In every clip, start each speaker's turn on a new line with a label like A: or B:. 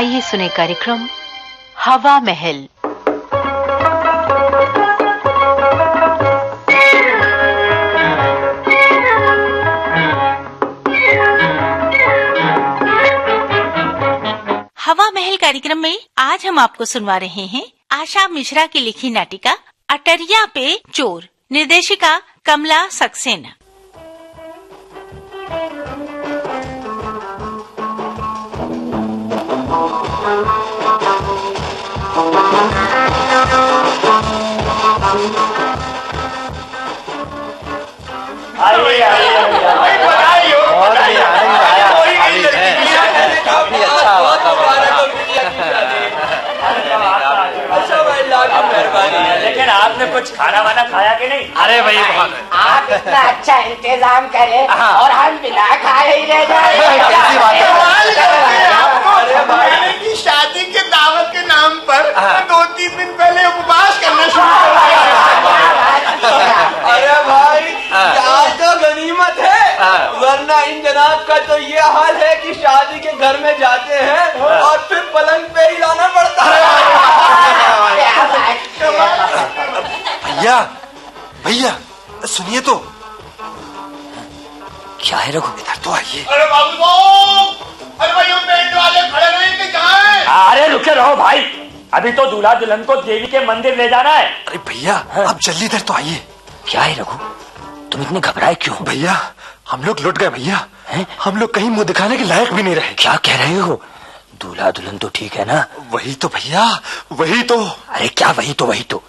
A: आइए सुने कार्यक्रम हवा महल।
B: हवा महल कार्यक्रम में आज हम आपको सुनवा रहे हैं आशा मिश्रा की लिखी नाटिका अटरिया पे चोर, निर्देशिका कमला सक्सेना।
C: काफी अच्छा
D: लेकिन आपने कुछ खाना वाना खाया कि नहीं?
C: अरे भाई बहुत
E: आप इतना अच्छा इंतजाम करें और हम बिना खाए ही रह जाए।
C: अरे भाई
F: की शादी के दावत के नाम पर 2-3 दिन पहले उपवास करना शुरू कर दिया।
C: अरे भाई आज तो गनीमत है, वरना इन जनाब का तो ये हाल है कि शादी के घर में जाते हैं और फिर पलंग पे ही लाना पड़ता है।
F: भैया भैया सुनिए तो।
C: क्या है रघु?
F: इधर तो आइए।
G: अरे बाबू, अरे भाई पेंट वाले खड़े नहीं थे, कहाँ हैं?
D: अरे रुके रहो भाई, अभी तो दूल्हा दुल्हन को देवी के मंदिर ले जाना है।
F: अरे भैया आप जल्दी इधर तो आइए।
C: क्या है रघु, तुम इतने घबराए क्यों?
F: भैया हम लोग लुट गए भैया, हम लोग कहीं मुंह दिखाने के लायक भी नहीं रहे।
C: क्या कह रहे हो? दूल्हा दुल्हन तो ठीक है ना?
F: वही तो भैया, वही तो।
C: अरे क्या वही तो?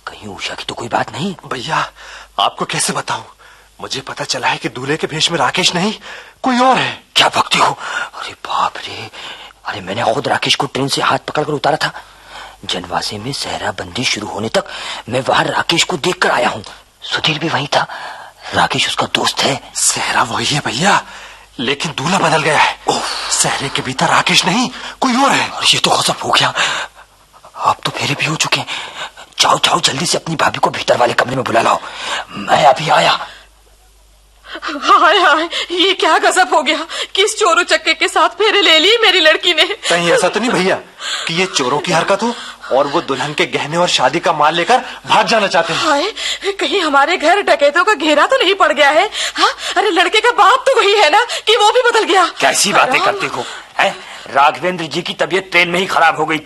C: कहीं उषा की तो कोई बात नहीं?
F: भैया आपको कैसे बताऊं, मुझे पता चला है कि दूल्हे के भेष में राकेश नहीं कोई और है।
C: क्या भक्ति हो? अरे बाप रे, अरे मैंने खुद राकेश को ट्रेन से हाथ पकड़कर उतारा था। जनवासे में सहरा बंदी शुरू होने तक मैं वहां राकेश को देखकर आया हूँ। सुधीर भी वहीं था। राकेश उसका दोस्त है।
F: सहरा वही है भैया, लेकिन दूल्हा बदल गया है। सहरे के भीतर राकेश नहीं कोई और है।
C: और ये तो गजब हो गया, अब तो फेरे भी हो चुके हैं। जाओ जल्दी से अपनी भाभी को भीतर वाले कमरे में बुला लाओ, मैं अभी आया।
H: हाय हाय, ये क्या गजब हो गया? किस चोरों चक्के के साथ फेरे ले लिए मेरी लड़की ने?
F: कहीं ऐसा तो नहीं भैया कि ये चोरों की हरकत हो और वो दुल्हन के गहने और शादी का माल लेकर भाग जाना चाहते हैं?
H: हाय, कहीं हमारे घर डकैतों का घेरा तो नहीं पड़ गया है? हाँ, अरे लड़के का बाप तो वही है ना कि वो भी बदल गया?
C: कैसी बातें करते हो? राघवेंद्र जी की तबीयत ट्रेन में ही खराब हो गई,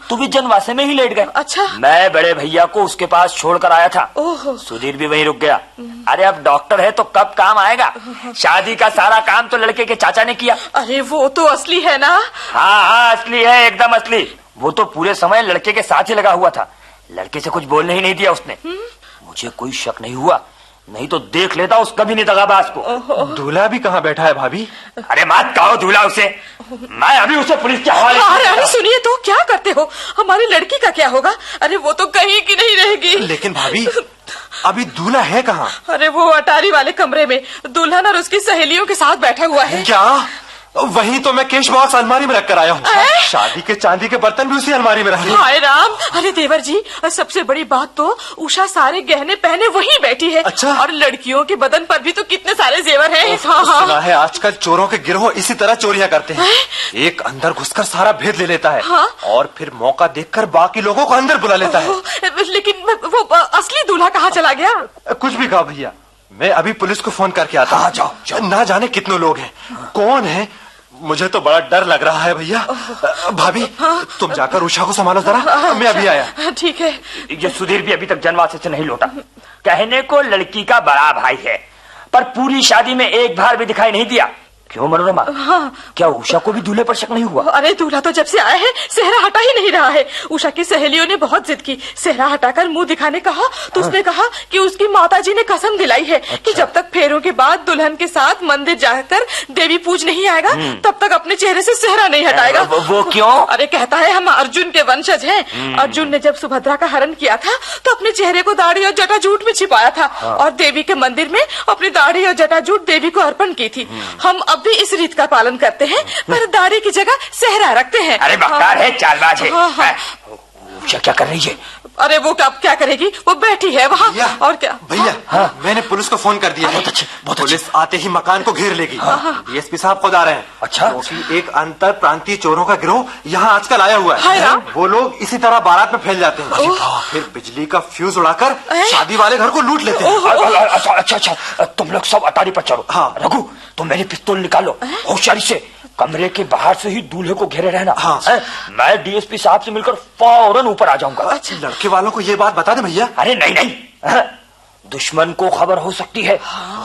C: तू भी जनवासे में ही लेट गए।
H: अच्छा।
C: मैं बड़े भैया को उसके पास छोड़कर आया था।
H: ओहो।
C: सुधीर भी वहीं रुक गया। अरे अब डॉक्टर है तो कब काम आएगा? शादी का सारा काम तो लड़के के चाचा ने किया।
H: अरे वो तो असली है ना?
C: हाँ असली है, एकदम असली। वो तो पूरे समय लड़के के साथ ही लगा हुआ था, लड़के से कुछ बोलने ही नहीं दिया उसने। मुझे कोई शक नहीं हुआ, नहीं तो देख लेता उस कभी नहीं दगाबाज को।
F: दूल्हा भी कहाँ बैठा है भाभी?
C: अरे मत कहो दूल्हा उसे, मैं अभी उसे पुलिस के हवाले।
H: अरे सुनिए तो, क्या करते हो? हमारी लड़की का क्या होगा? अरे वो तो कहीं की नहीं रहेगी।
F: लेकिन भाभी अभी दूल्हा है कहाँ?
H: अरे वो अटारी वाले कमरे में दुल्हन और उसकी सहेलियों के साथ बैठा हुआ है।
F: क्या? वहीं तो मैं कैश बॉक्स अलमारी में रख कर आया हूँ। शादी के चांदी के बर्तन भी उसी अलमारी में रखे।
H: हाय राम, अरे देवर जी, सबसे बड़ी बात तो उषा सारे गहने पहने वहीं बैठी है।
F: अच्छा।
H: और लड़कियों के बदन पर भी तो कितने सारे जेवर हैं।
F: सुना है आजकल चोरों के गिरोह इसी तरह चोरियां करते हैं। एक अंदर घुसकर सारा भेद ले लेता है।
H: हाँ?
F: और फिर मौका देखकर बाकी लोगों को अंदर बुला लेता है।
H: लेकिन वो असली दूल्हा कहाँ चला गया?
F: कुछ भी कहा भैया, मैं अभी पुलिस को फोन करके आता हूँ।
C: जाओ।
F: ना जाने कितने लोग हैं, कौन है, मुझे तो बड़ा डर लग रहा है भैया। भाभी तुम जाकर उषा को संभालो जरा, मैं अभी आया।
H: ठीक है।
C: ये सुधीर भी अभी तक जनवासे से नहीं लौटा। कहने को लड़की का बड़ा भाई है, पर पूरी शादी में एक बार भी दिखाई नहीं दिया। क्यों मनोरमा?
H: हाँ।
C: क्या उषा को भी दूल्हे पर शक नहीं हुआ?
H: अरे दूल्हा तो जब से आया है सेहरा हटा ही नहीं रहा है। उषा की सहेलियों ने बहुत जिद की, सेहरा हटाकर मुंह दिखाने कहा तो उसने कहा कि उसकी माताजी ने कसम दिलाई है कि जब तक फेरों के बाद दुल्हन के साथ मंदिर जाकर देवी पूज नहीं आएगा तब तक अपने चेहरे से सेहरा नहीं हटाएगा।
C: वो क्यों?
H: अरे कहता है हम अर्जुन के वंशज हैं। अर्जुन ने जब सुभद्रा का हरण किया था तो अपने चेहरे को दाढ़ी और जटाजूट में छिपाया था और देवी के मंदिर में अपनी दाढ़ी और जटाजूट देवी को अर्पण की थी। हम अब भी इस रीत का पालन करते हैं, पर दाढ़ी की जगह सेहरा रखते हैं।
C: अरे बकरार है, चालबाज है।
H: हाँ।
C: उषा क्या कर रही है?
H: अरे वो क्या करेगी, वो बैठी है वहाँ। और क्या
F: भैया, मैंने पुलिस को फोन कर दिया है।
C: बहुत अच्छे।
F: पुलिस आते ही मकान को घेर लेगी। डीएसपी साहब खुद आ रहे हैं।
C: अच्छा।
F: क्योंकि एक अंतर प्रांतीय चोरों का गिरोह यहाँ आजकल आया हुआ
H: हाय
F: है।
H: राम।
F: वो लोग इसी तरह बारात में फैल जाते हैं, फिर बिजली का फ्यूज उड़ाकर शादी वाले घर को लूट लेते हैं।
C: अच्छा, तुम लोग सब अटारी पर चढ़ो।
F: हाँ।
C: रघु, तुम मेरी पिस्तौल निकालो, होशियारी से। कमरे के बाहर से ही दूल्हे को घेरे रहना।
F: हाँ।
C: मैं डीएसपी साहब से मिलकर फौरन ऊपर आ जाऊंगा।
F: अच्छा, लड़के वालों को ये बात बता दे भैया।
C: अरे नहीं, दुश्मन को खबर हो सकती है।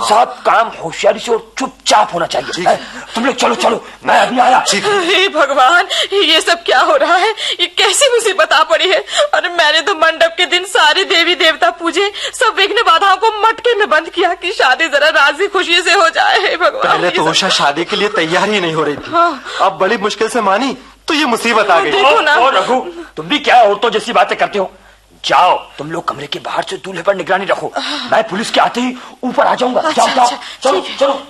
C: सब काम होशियारी से और चुपचाप होना चाहिए। तुम लोग चलो, मैं अभी आया।
H: हे भगवान, ये सब क्या हो रहा है? ये कैसी मुसीबत आ पड़ी है? अरे मैंने तो मंडप के दिन सारे देवी देवता पूजे, सब विघ्न बाधाओं को मटके में बंद किया कि शादी जरा राजी खुशी से हो जाए। हे भगवान,
F: पहले तो उषा शादी के लिए तैयार ही नहीं हो रही थी। अब बड़ी मुश्किल से मानी तो ये मुसीबत आ गई।
H: देखो ना।
C: रघु, तुम भी क्या औरतों जैसी बातें करते हो? जाओ, तुम लोग कमरे के बाहर से दूल्हे पर निगरानी रखो। मैं पुलिस के आते ही ऊपर आ जाऊंगा। जाओ, चलो।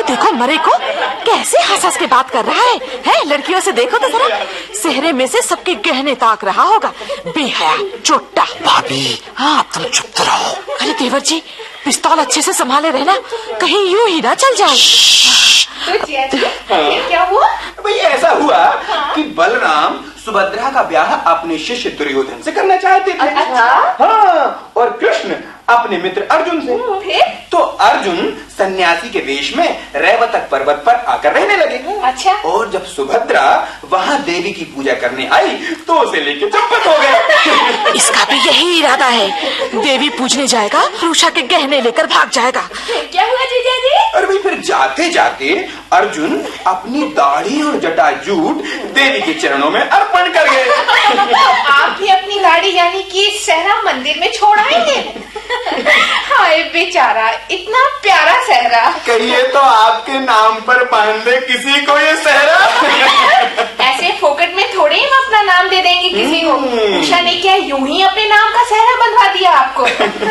H: देखो मरे को कैसे हंस के बात कर रहा है? लड़कियों से देखो तो जरा, सेहरे में से सबके गहने ताक रहा होगा। बेहया चोट्टा।
F: भाभी,
H: हाँ,
F: तुम चुप रहो।
H: अरे देवर जी, पिस्तौल अच्छे से संभाले रहना, कहीं यूं ही ना चल जाए।
E: तो जिया जी, फिर क्या हुआ?
G: भाई ऐसा हुआ कि बलराम सुभद्रा का ब्याह अपने शिष्य दुर्योधन से करना चाहते थे।
E: अच्छा।
G: हाँ, और कृष्ण अपने मित्र अर्जुन से।
E: फिर?
G: तो अर्जुन सन्यासी के वेश में रैवतक पर्वत पर आकर रहने लगे।
E: अच्छा।
G: और जब सुभद्रा वहाँ देवी की पूजा करने आई तो उसे लेके चंपत हो गए।
H: इसका भी यही इरादा है, देवी पूजने जाएगा, उषा के गहने लेकर भाग जाएगा।
E: क्या हुआ जीजा जी?
G: और भाई फिर जाते जाते अर्जुन अपनी दाढ़ी और जटाजूट देवी के चरणों में अर्पण कर गए।
E: आप भी अपनी गाड़ी यानी कि सहरा मंदिर में छोड़ आएंगे? हाय बेचारा, इतना प्यारा सहरा।
G: कहिए तो आपके नाम पर बांध दे किसी को ये सहरा।
E: ऐसे फोकट में थोड़े ही हम अपना नाम दे देंगे किसी को। उषा ने क्या यूं ही अपने नाम का सहरा बंधवा दिया आपको?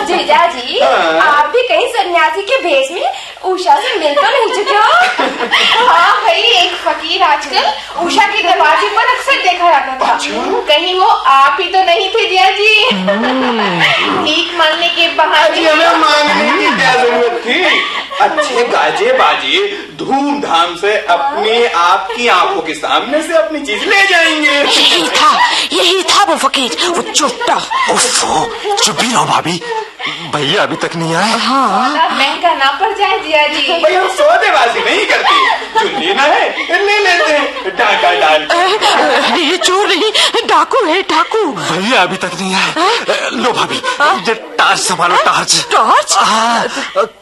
E: जीजा जी, आप भी कहीं सन्यासी के भेष में उषा से मिल तो नहीं चुके हो? हाँ भाई, एक फकीर आजकल उषा के दरवाजे पर अक्सर देखा जाता था। कहीं वो आप ही तो नहीं थे जिया जी? भीख मांगने के बहाने।
G: हमें मांगने की क्या जरूरत थी? अच्छे गाजे बाजे धूमधाम से अपने आपकी आंखों के सामने से अपनी चीज ले जाएंगे।
H: यही था वो फकीर, वो चोट्टा।
F: चुप भी रहो भाभी, भैया अभी तक नहीं आए।
E: हाँ, महंगा ना पड़ जाए जिया जी।
G: भाई हम सौदेबाजी नहीं करते, जो लेना है ले लेते हैं, डाका डाल।
H: ये चोर नहीं, डाकू है, डाकू।
F: भैया अभी तक नहीं आए। लो भाभी, ये टार्च संभालो।
H: टॉर्च?
F: हाँ,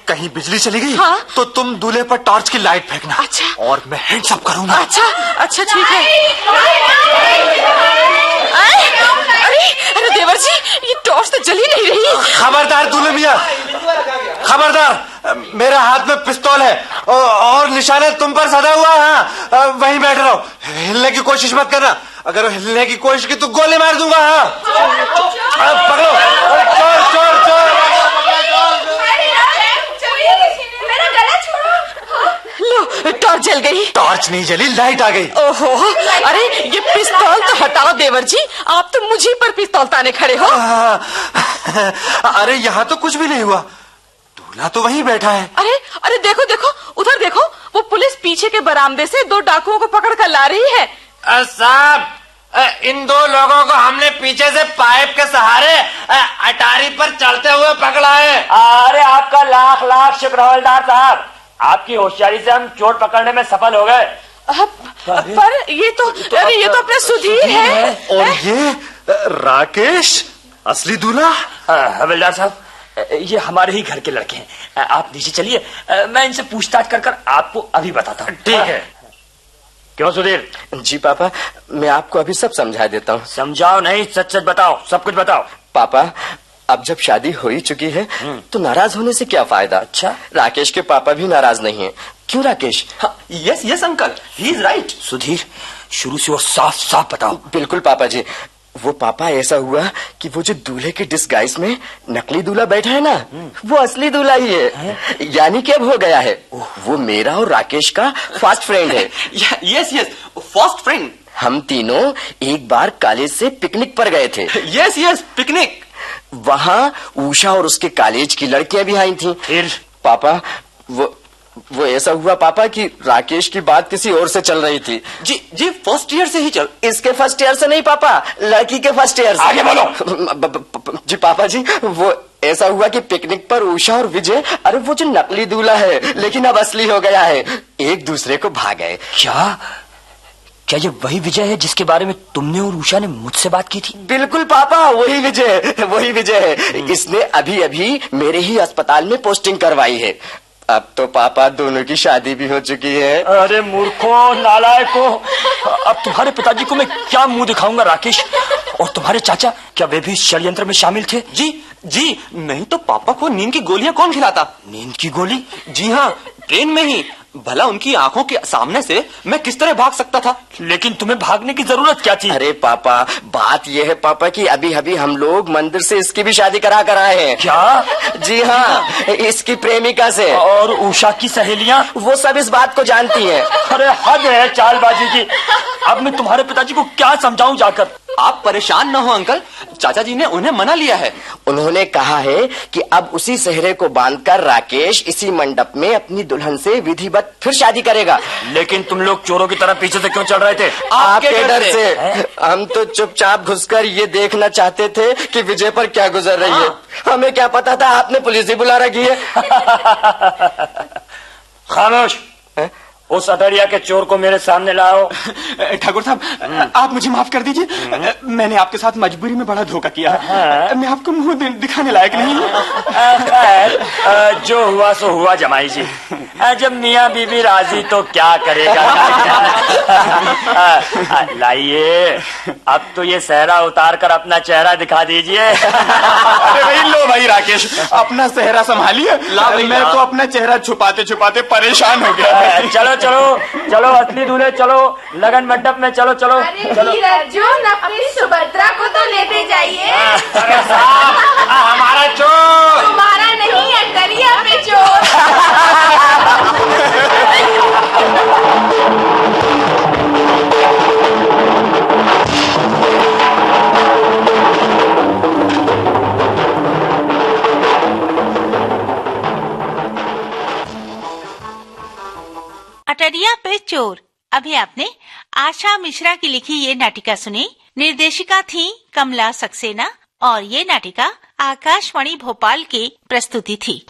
F: कहीं बिजली चली गई तो तुम दूल्हे पर टॉर्च की लाइट फेंकना।
H: अच्छा।
F: और मैं हैंड्स अप करूंगा।
H: अच्छा ठीक है। अरे देवर जी, ये टॉर्च तो जल ही नहीं रही।
F: खबरदार दूल्हे मियां, खबरदार, मेरे हाथ में पिस्तौल है और निशाना तुम पर सदा हुआ है। हाँ, वहीं बैठ रहो, हिलने की कोशिश मत करना। अगर हिलने की कोशिश की तो गोली मार दूंगा। हाँ, पकड़ो। चोर।
E: मेरा गला छोड़ो।
H: लो, टॉर्च जल गई।
F: टॉर्च नहीं जली, लाइट आ गई।
H: ओहो, अरे ये पिस्तौल तो हटाओ देवर जी, आप तो मुझे पर पिस्तौल ताने खड़े हो।
F: अरे यहाँ तो कुछ भी नहीं हुआ, दूल्हा तो वहीं बैठा है।
H: अरे देखो, उधर देखो, वो पुलिस पीछे के बरामदे से 2 डाकुओं को पकड़ कर ला रही है।
I: साहब, इन 2 लोगों को हमने पीछे से पाइप के सहारे अटारी पर चलते हुए पकड़ा है।
D: अरे आपका लाख लाख शुक्र हवलदार साहब, आपकी होशियारी से हम चोर पकड़ने में सफल हो गए।
H: पर ये तो अपना सुधीर है।
F: और ये राकेश, असली दूल्हा।
C: हवलदार साहब, ये हमारे ही घर के लड़के हैं। आप नीचे चलिए, मैं इनसे पूछताछ कर आपको अभी बताता हूँ।
D: ठीक है। क्यों सुधीर?
I: जी पापा, मैं आपको अभी सब समझा देता हूँ।
C: समझाओ नहीं, सच सच बताओ, सब कुछ बताओ।
I: पापा, अब जब शादी हो ही चुकी है तो नाराज होने से क्या फायदा?
C: अच्छा,
I: राकेश के पापा भी नाराज नहीं हैं। क्यों Rakesh?
G: Yes uncle, he is right.
C: Sudhir, शुरू से और साफ साफ बताओ।
I: बिल्कुल पापा जी,
J: वो पापा ऐसा हुआ कि वो जो दूल्हे के डिस्गाइज में नकली दूल्हा बैठा है ना, वो असली दूल्हा ही है। यानी कि अब हो गया है, वो मेरा और राकेश का फास्ट फ्रेंड है।
G: Yes yes, fast friend.
J: हम तीनों एक बार कॉलेज से पिकनिक पर गए थे।
G: Yes yes, picnic.
J: वहाँ उषा और उसके कॉलेज की लड़कियां भी आई थी।
C: फिर
J: पापा वो ऐसा हुआ पापा कि राकेश की बात किसी और से चल रही थी।
G: जी फर्स्ट ईयर से ही चल।
J: इसके फर्स्ट ईयर से नहीं पापा, लड़की के फर्स्ट ईयर से।
G: आगे बोलो।
J: जी पापा जी, वो ऐसा हुआ कि पिकनिक पर उषा और विजय, अरे वो जो नकली दूल्हा है लेकिन अब असली हो गया है, एक दूसरे को भाग गए।
C: क्या ये वही विजय है जिसके बारे में तुमने और उषा ने मुझसे बात की थी?
J: बिल्कुल पापा, वही विजय है। इसने अभी अभी मेरे ही अस्पताल में पोस्टिंग करवाई है। अब तो पापा दोनों की शादी भी हो चुकी है।
C: अरे मूर्खों, नालायकों, अब तुम्हारे पिताजी को मैं क्या मुंह दिखाऊंगा राकेश? और तुम्हारे चाचा, क्या वे भी षड्यंत्र में शामिल थे?
G: जी नहीं तो पापा को नींद की गोलियां कौन खिलाता?
C: नींद की गोली?
G: जी हाँ, ट्रेन में ही। भला उनकी आंखों के सामने से मैं किस तरह भाग सकता था?
C: लेकिन तुम्हें भागने की जरूरत क्या थी?
J: अरे पापा, बात यह है पापा कि अभी अभी हम लोग मंदिर से इसकी भी शादी करा कर आए हैं।
C: क्या?
J: जी हाँ, इसकी प्रेमिका से।
C: और उषा की सहेलियां?
J: वो सब इस बात को जानती हैं।
C: अरे हद है चालबाजी की। अब मैं तुम्हारे पिताजी को क्या समझाऊं जाकर?
G: आप परेशान न हो अंकल, चाचा जी ने उन्हें मना लिया है।
J: उन्होंने कहा है कि अब उसी सेहरे को बांधकर राकेश इसी मंडप में अपनी दुल्हन से विधिवत फिर शादी करेगा।
C: लेकिन तुम लोग चोरों की तरह पीछे से क्यों चल रहे थे?
J: आपके डर से। हम तो चुपचाप घुसकर ये देखना चाहते थे कि विजय पर क्या गुजर रही है। हमें क्या पता था आपने पुलिस ही बुला रखी है।
C: खामोश, उस अटरिया के चोर को मेरे सामने लाओ।
G: ठाकुर साहब, आप मुझे माफ कर दीजिए, मैंने आपके साथ मजबूरी में बड़ा धोखा किया। मैं आपको मुंह दिखाने लायक नहीं हूँ।
C: जो हुआ सो हुआ जमाई जी। जब मियाँ बीबी राजी तो क्या करेगा। लाइए, अब तो ये सहरा उतार कर अपना चेहरा दिखा दीजिए।
G: अरे भाई लो भाई राकेश, अपना चेहरा संभालिए। मैं तो अपना चेहरा छुपाते छुपाते परेशान हो गया।
C: चलो चलो चलो, असली दूल्हे चलो, लगन मंडप में चलो।
E: अरे अर्जुन, अपनी सुभद्रा को तो लेते जाइए।
I: हमारा चोर।
E: तुम्हारा नहीं, अटरिया पे चोर।
B: अटरिया पे चोर। अभी आपने आशा मिश्रा की लिखी ये नाटिका सुनी। निर्देशिका थी कमला सक्सेना और ये नाटिका आकाशवाणी भोपाल की प्रस्तुति थी।